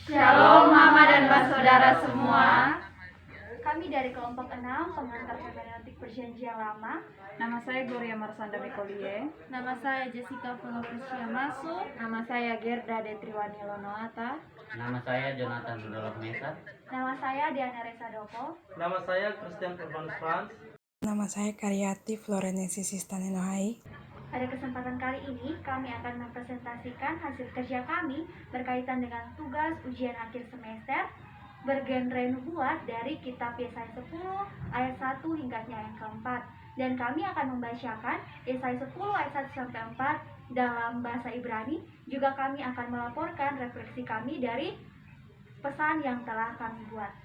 Shalom Mama dan Mbak Saudara semua. Kami dari kelompok 6 pengantar hermeneutik Perjanjian Lama. Nama saya Gloria Marsanda Mikolie. Nama saya Jessica Folokusia Masu. Nama saya Gerda Detriwani Lonoata. Nama saya Jonathan Rudolf Mesa. Nama saya Diana Resa Doko. Nama saya Christian Urbanus Frans. Nama saya Karyati Florenesi Sistanenohai. Pada kesempatan kali ini, kami akan mempresentasikan hasil kerja kami berkaitan dengan tugas ujian akhir semester bergenre nubuat dari kitab Yesaya 10 ayat 1 hingga yang keempat. Dan kami akan membacakan Yesaya 10 ayat 1 sampai 4 dalam bahasa Ibrani. Juga kami akan melaporkan refleksi kami dari pesan yang telah kami buat.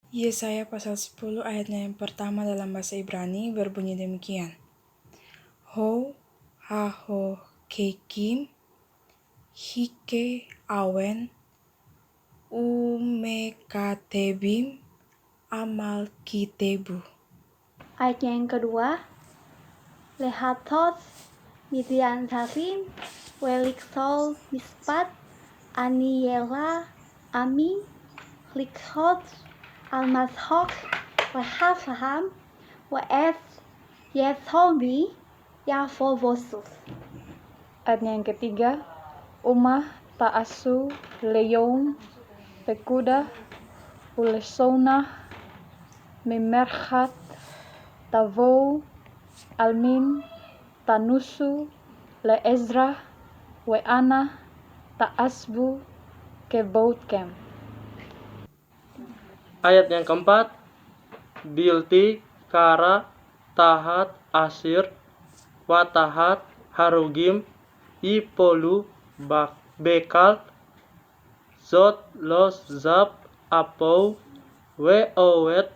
Yesaya pasal 10 ayatnya yang pertama dalam bahasa Ibrani berbunyi demikian. Ho, ha-ho, kekim, hike, awen, umekatebim, amal kitebu. Ayat yang kedua, Lehatot, Midian Tavim, Weliksol, Mispat, Aniela, Ami, Likhot, Almashok, Wahafaham, Waes, Yethobi, Yafovosus. Ayat yang ketiga, Umah Ta'asu Leyon Pekuda Ulesona Memerhat Tavou Almin Tanusu Leezra Weana Ta'asbu Keboutkem. Ayat yang keempat, Bilti, Kara, Tahat, Asir, Watahat, Harugim, Ipolu, Bekal, Zot, Los, Zab, Apou, Weowet,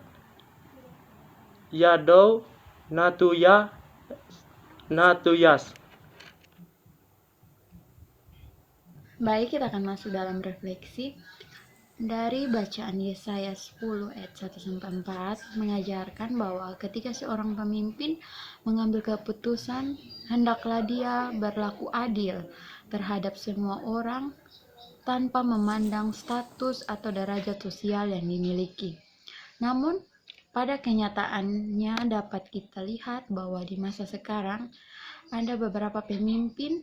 Yadou, Natuyas. Baik, kita akan masuk dalam refleksi. Dari bacaan Yesaya 10 ayat 1-4 mengajarkan bahwa ketika seorang pemimpin mengambil keputusan, hendaklah dia berlaku adil terhadap semua orang tanpa memandang status atau derajat sosial yang dimiliki. Namun, pada kenyataannya dapat kita lihat bahwa di masa sekarang ada beberapa pemimpin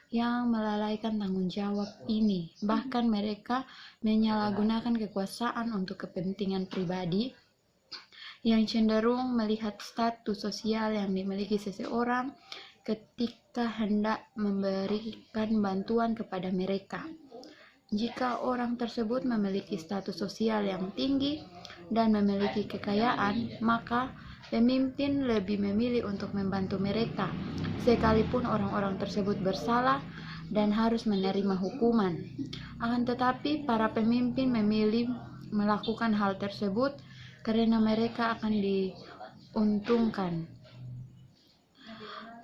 yang melalaikan tanggung jawab ini. Bahkan mereka menyalahgunakan kekuasaan untuk kepentingan pribadi yang cenderung melihat status sosial yang dimiliki seseorang ketika hendak memberikan bantuan kepada mereka. Jika orang tersebut memiliki status sosial yang tinggi dan memiliki kekayaan, maka pemimpin lebih memilih untuk membantu mereka, sekalipun orang-orang tersebut bersalah dan harus menerima hukuman. Akan tetapi, para pemimpin memilih melakukan hal tersebut karena mereka akan diuntungkan.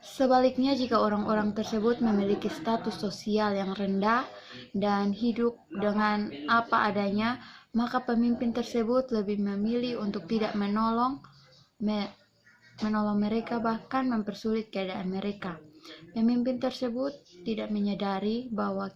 Sebaliknya, jika orang-orang tersebut memiliki status sosial yang rendah dan hidup dengan apa adanya, maka pemimpin tersebut lebih memilih untuk tidak menolong mereka, bahkan mempersulit keadaan mereka. Pemimpin tersebut tidak menyadari bahwa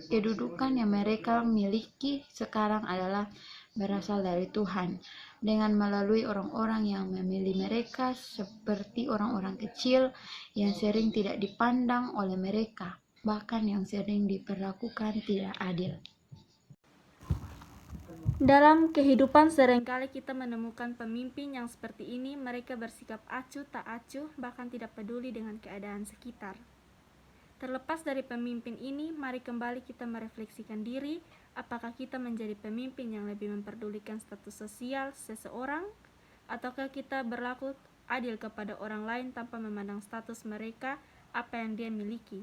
kedudukan yang mereka miliki sekarang adalah berasal dari Tuhan, dengan melalui orang-orang yang memilih mereka seperti orang-orang kecil yang sering tidak dipandang oleh mereka, bahkan yang sering diperlakukan tidak adil. Dalam kehidupan seringkali kita menemukan pemimpin yang seperti ini. Mereka bersikap acuh tak acuh, bahkan tidak peduli dengan keadaan sekitar. Terlepas dari pemimpin ini, mari kembali kita merefleksikan diri. Apakah kita menjadi pemimpin yang lebih memperdulikan status sosial seseorang, ataukah kita berlaku adil kepada orang lain tanpa memandang status mereka, apa yang dia miliki?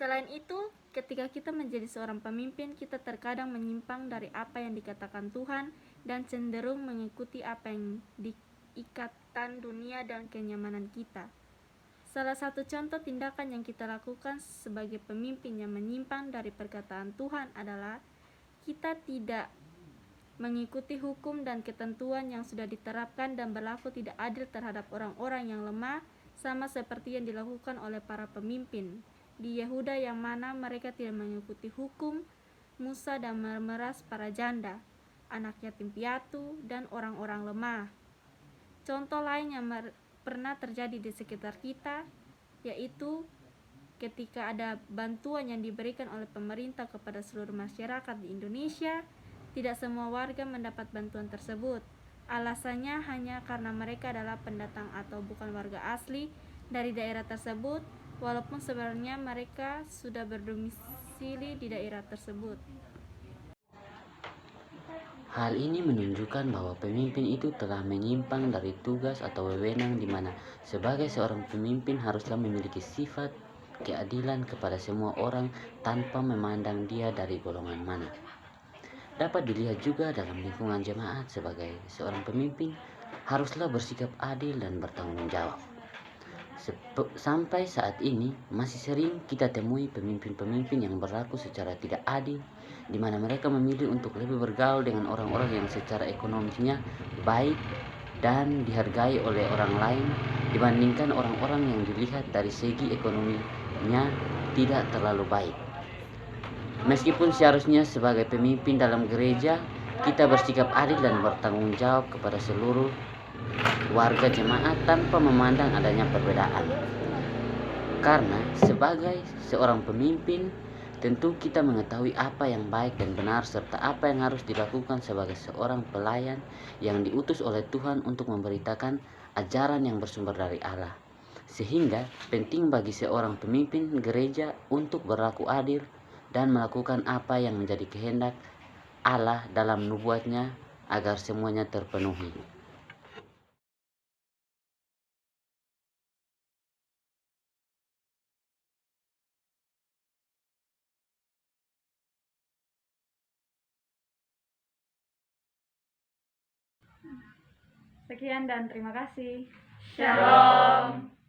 Selain itu, ketika kita menjadi seorang pemimpin, kita terkadang menyimpang dari apa yang dikatakan Tuhan dan cenderung mengikuti apa yang diikatan dunia dan kenyamanan kita. Salah satu contoh tindakan yang kita lakukan sebagai pemimpin yang menyimpang dari perkataan Tuhan adalah kita tidak mengikuti hukum dan ketentuan yang sudah diterapkan dan berlaku tidak adil terhadap orang-orang yang lemah, sama seperti yang dilakukan oleh para pemimpin di Yehuda, yang mana mereka tidak mengikuti hukum Musa dan memeras para janda, anak yatim piatu, dan orang-orang lemah. Contoh lain yang pernah terjadi di sekitar kita, yaitu ketika ada bantuan yang diberikan oleh pemerintah kepada seluruh masyarakat di Indonesia, tidak semua warga mendapat bantuan tersebut. Alasannya hanya karena mereka adalah pendatang atau bukan warga asli dari daerah tersebut, walaupun sebenarnya mereka sudah berdomisili di daerah tersebut. Hal ini menunjukkan bahwa pemimpin itu telah menyimpang dari tugas atau wewenang di mana sebagai seorang pemimpin haruslah memiliki sifat keadilan kepada semua orang tanpa memandang dia dari golongan mana. Dapat dilihat juga dalam lingkungan jemaat, sebagai seorang pemimpin haruslah bersikap adil dan bertanggung jawab. Sampai saat ini masih sering kita temui pemimpin-pemimpin yang berlaku secara tidak adil, di mana mereka memilih untuk lebih bergaul dengan orang-orang yang secara ekonominya baik dan dihargai oleh orang lain dibandingkan orang-orang yang dilihat dari segi ekonominya tidak terlalu baik. Meskipun seharusnya sebagai pemimpin dalam gereja kita bersikap adil dan bertanggung jawab kepada seluruh warga jemaat tanpa memandang adanya perbedaan. Karena sebagai seorang pemimpin tentu kita mengetahui apa yang baik dan benar serta apa yang harus dilakukan sebagai seorang pelayan yang diutus oleh Tuhan untuk memberitakan ajaran yang bersumber dari Allah. Sehingga penting bagi seorang pemimpin gereja untuk berlaku adil dan melakukan apa yang menjadi kehendak Allah dalam nubuatnya agar semuanya terpenuhi. Sekian dan terima kasih. Shalom.